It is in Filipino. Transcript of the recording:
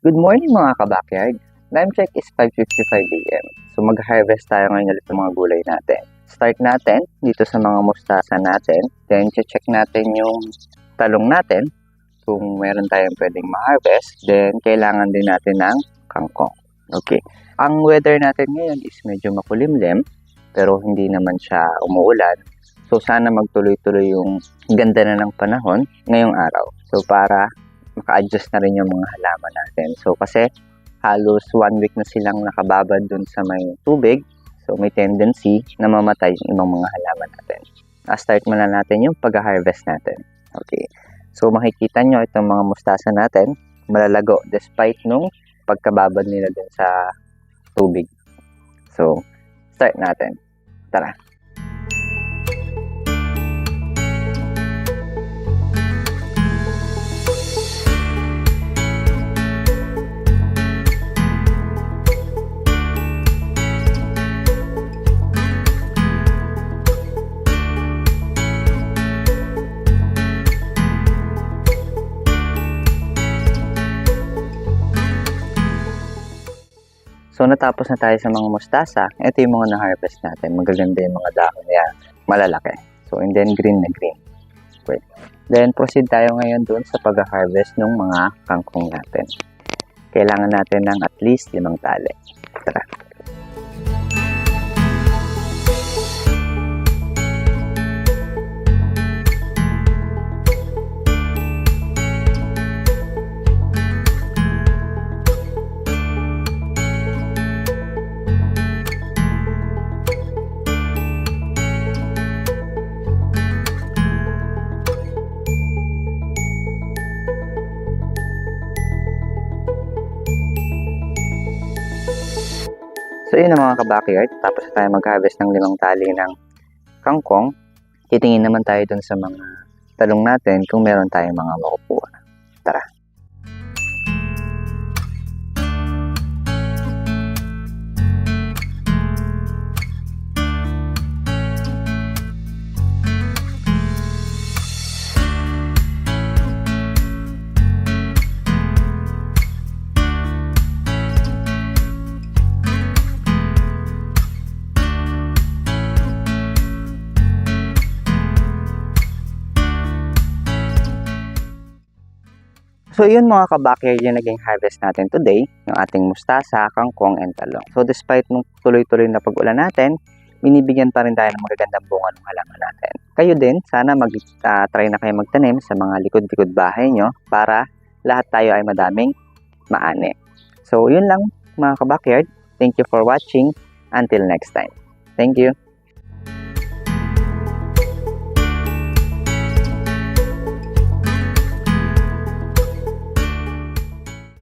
Good morning mga ka-backyard. Time check is 5:55 AM. So mag-harvest tayo ngayon ulit ng mga gulay natin. Start natin dito sa mga mustasa natin. Then check natin yung talong natin kung meron tayong pwedeng ma-harvest. Then kailangan din natin ng kangkong. Okay. Ang weather natin ngayon is medyo makulimlim pero hindi naman siya umuulan. So sana magtuloy-tuloy yung ganda na ng panahon ngayong araw. So para maka-adjust na rin yung mga halaman natin. So, kasi halos 1 week na silang nakababad dun sa may tubig. So, may tendency na mamatay yung ibang mga halaman natin. Start muna natin yung pag-harvest natin. Okay. So, makikita nyo itong mga mustasa natin, malalago despite nung pagkababad nila dun sa tubig. So, start natin. Tara. So, natapos na tayo sa mga mustasa. Ito yung mga na-harvest natin. Magaganda yung mga dahon niya. Malalaki. So, and then green na green. Okay. Then, proceed tayo ngayon dun sa pag-harvest ng mga kangkong natin. Kailangan natin ng at least 5 tali. Tara. So yun ang mga ka-backyard, tapos tayo mag-harvest ng 5 tali ng kangkong. Titingin naman tayo dun sa mga talong natin kung meron tayong mga makukuha. Tara. So yun mga ka-backyard yung naging harvest natin today, yung ating mustasa, kangkong, and talong. So despite nung tuloy-tuloy na pag-ulan natin, binibigyan pa rin tayo ng magagandang bunga ng halaman natin. Kayo din, sana mag-try na kayo magtanim sa mga likod-likod bahay nyo para lahat tayo ay madaming maani. So yun lang mga ka-backyard. Thank you for watching. Until next time. Thank you.